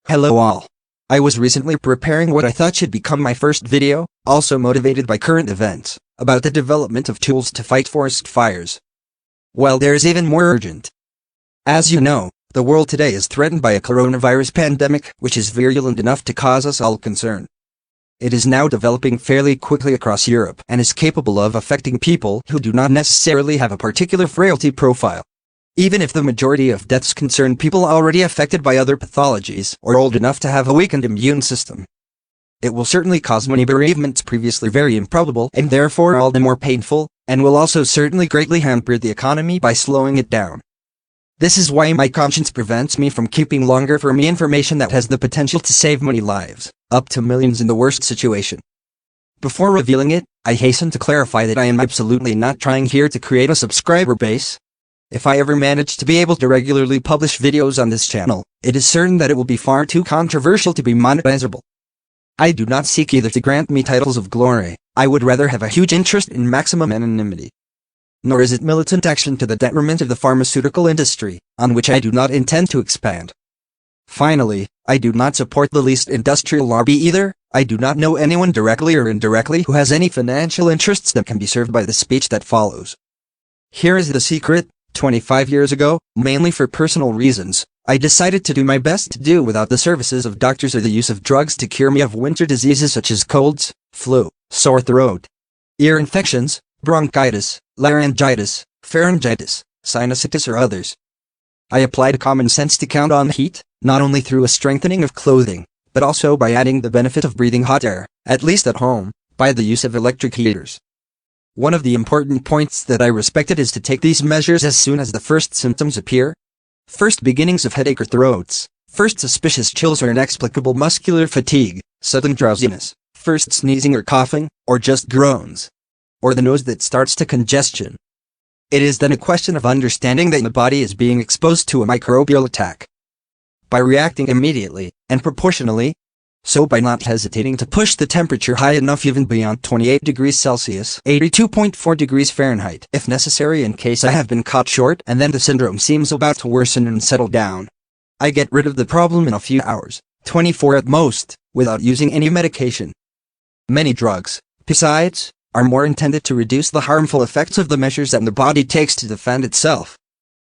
Hello all. I was recently preparing what I thought should become my first video, also motivated by current events, about the development of tools to fight forest fires. Well, there's even more urgent. As you know, the world today is threatened by a coronavirus pandemic, which is virulent enough to cause us all concern. It is now developing fairly quickly across Europe and is capable of affecting people who do not necessarily have a particular frailty profile. Even if the majority of deaths concern people already affected by other pathologies or old enough to have a weakened immune system. It will certainly cause many bereavements previously very improbable and therefore all the more painful, and will also certainly greatly hamper the economy by slowing it down. This is why my conscience prevents me from keeping longer for me information that has the potential to save many lives, up to millions in the worst situation. Before revealing it, I hasten to clarify that I am absolutely not trying here to create a subscriber base. If I ever manage to be able to regularly publish videos on this channel, it is certain that it will be far too controversial to be monetizable. I do not seek either to grant me titles of glory, I would rather have a huge interest in maximum anonymity. Nor is it militant action to the detriment of the pharmaceutical industry, on which I do not intend to expand. Finally, I do not support the least industrial lobby either. I do not know anyone directly or indirectly who has any financial interests that can be served by the speech that follows. Here is the secret. 25 years ago, mainly for personal reasons, I decided to do my best to do without the services of doctors or the use of drugs to cure me of winter diseases such as colds, flu, sore throat, ear infections, bronchitis, laryngitis, pharyngitis, sinusitis or others. I applied common sense to count on heat, not only through a strengthening of clothing, but also by adding the benefit of breathing hot air, at least at home, by the use of electric heaters. One of the important points that I respected is to take these measures as soon as the first symptoms appear. First beginnings of headache or throats, first suspicious chills or inexplicable muscular fatigue, sudden drowsiness, first sneezing or coughing, or just groans, or the nose that starts to congestion. It is then a question of understanding that the body is being exposed to a microbial attack. By reacting immediately, and proportionally, so by not hesitating to push the temperature high enough even beyond 28 degrees Celsius, 82.4 degrees Fahrenheit, if necessary in case I have been caught short and then the syndrome seems about to worsen and settle down. I get rid of the problem in a few hours, 24 at most, without using any medication. Many drugs, besides, are more intended to reduce the harmful effects of the measures that the body takes to defend itself,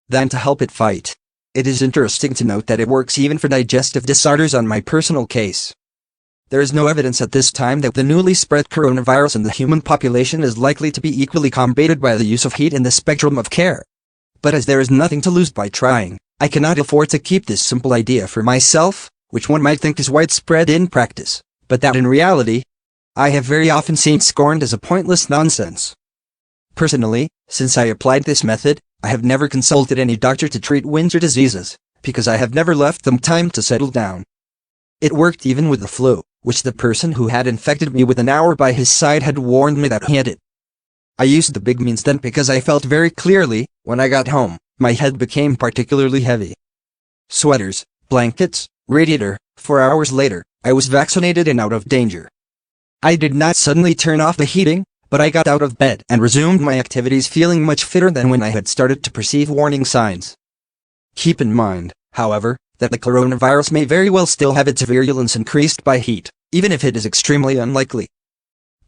than to help it fight. It is interesting to note that it works even for digestive disorders on my personal case. There is no evidence at this time that the newly spread coronavirus in the human population is likely to be equally combated by the use of heat in the spectrum of care. But as there is nothing to lose by trying, I cannot afford to keep this simple idea for myself, which one might think is widespread in practice, but that in reality, I have very often seen scorned as a pointless nonsense. Personally, since I applied this method, I have never consulted any doctor to treat winter diseases, because I have never left them time to settle down. It worked even with the flu, which the person who had infected me with an hour by his side had warned me that he had it. I used the big means then because I felt very clearly, when I got home, my head became particularly heavy. Sweaters, blankets, radiator, 4 hours later, I was vaccinated and out of danger. I did not suddenly turn off the heating, but I got out of bed and resumed my activities feeling much fitter than when I had started to perceive warning signs. Keep in mind, however, that the coronavirus may very well still have its virulence increased by heat, even if it is extremely unlikely.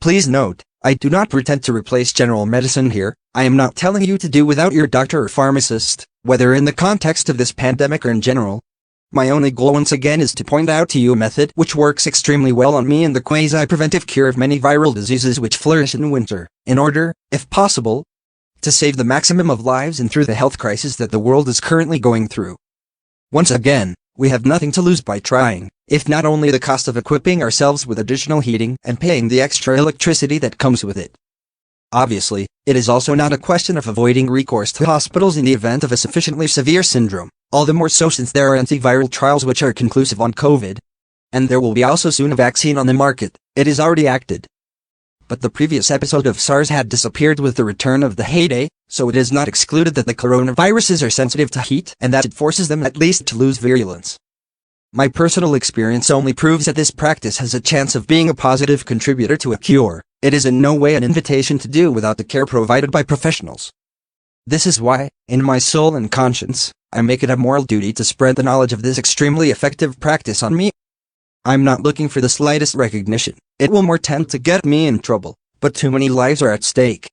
Please note, I do not pretend to replace general medicine here. I am not telling you to do without your doctor or pharmacist, whether in the context of this pandemic or in general. My only goal once again is to point out to you a method which works extremely well on me in the quasi-preventive cure of many viral diseases which flourish in winter, in order, if possible, to save the maximum of lives and through the health crisis that the world is currently going through. Once again, we have nothing to lose by trying, if not only the cost of equipping ourselves with additional heating and paying the extra electricity that comes with it. Obviously, it is also not a question of avoiding recourse to hospitals in the event of a sufficiently severe syndrome, all the more so since there are antiviral trials which are conclusive on COVID. And there will be also soon a vaccine on the market. It is already acted. But the previous episode of SARS had disappeared with the return of the heyday, so it is not excluded that the coronaviruses are sensitive to heat and that it forces them at least to lose virulence. My personal experience only proves that this practice has a chance of being a positive contributor to a cure. It is in no way an invitation to do without the care provided by professionals. This is why, in my soul and conscience, I make it a moral duty to spread the knowledge of this extremely effective practice on me. I'm not looking for the slightest recognition. It will more tend to get me in trouble, but too many lives are at stake.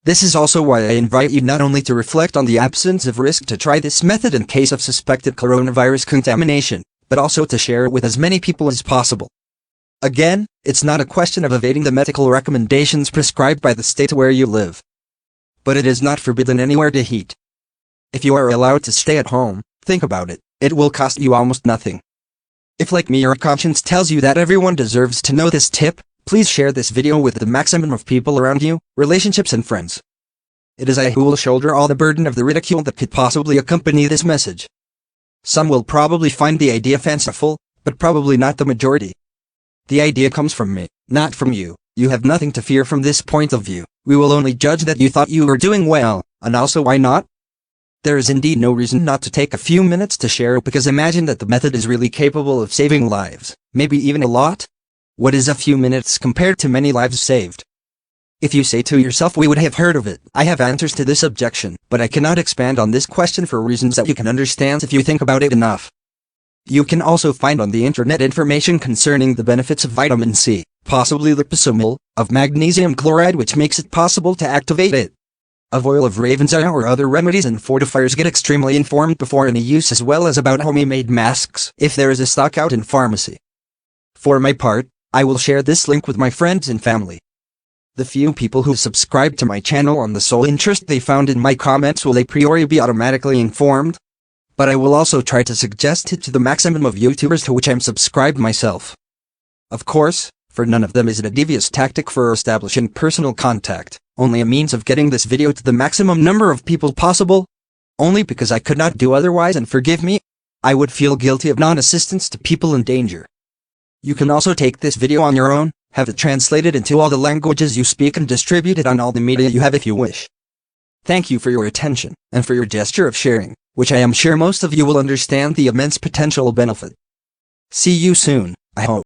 This is also why I invite you not only to reflect on the absence of risk to try this method in case of suspected coronavirus contamination, but also to share it with as many people as possible. Again, it's not a question of evading the medical recommendations prescribed by the state where you live. But it is not forbidden anywhere to heat. If you are allowed to stay at home, think about it. It will cost you almost nothing. If like me your conscience tells you that everyone deserves to know this tip, please share this video with the maximum of people around you, relationships and friends. It is I who will shoulder all the burden of the ridicule that could possibly accompany this message. Some will probably find the idea fanciful, but probably not the majority. The idea comes from me, not from you. You have nothing to fear from this point of view. We will only judge that you thought you were doing well, and also why not? There is indeed no reason not to take a few minutes to share it, because imagine that the method is really capable of saving lives, maybe even a lot. What is a few minutes compared to many lives saved? If you say to yourself we would have heard of it, I have answers to this objection, but I cannot expand on this question for reasons that you can understand if you think about it enough. You can also find on the internet information concerning the benefits of vitamin C, possibly liposomal, of magnesium chloride which makes it possible to activate it, of oil of raven's eye or other remedies and fortifiers. Get extremely informed before any use, as well as about homemade masks if there is a stock out in pharmacy. For my part, I will share this link with my friends and family. The few people who subscribe to my channel on the sole interest they found in my comments will a priori be automatically informed. But I will also try to suggest it to the maximum of YouTubers to which I'm subscribed myself. Of course, for none of them is it a devious tactic for establishing personal contact, only a means of getting this video to the maximum number of people possible. Only because I could not do otherwise, and forgive me, I would feel guilty of non-assistance to people in danger. You can also take this video on your own, have it translated into all the languages you speak and distribute it on all the media you have if you wish. Thank you for your attention, and for your gesture of sharing, which I am sure most of you will understand the immense potential benefit. See you soon, I hope.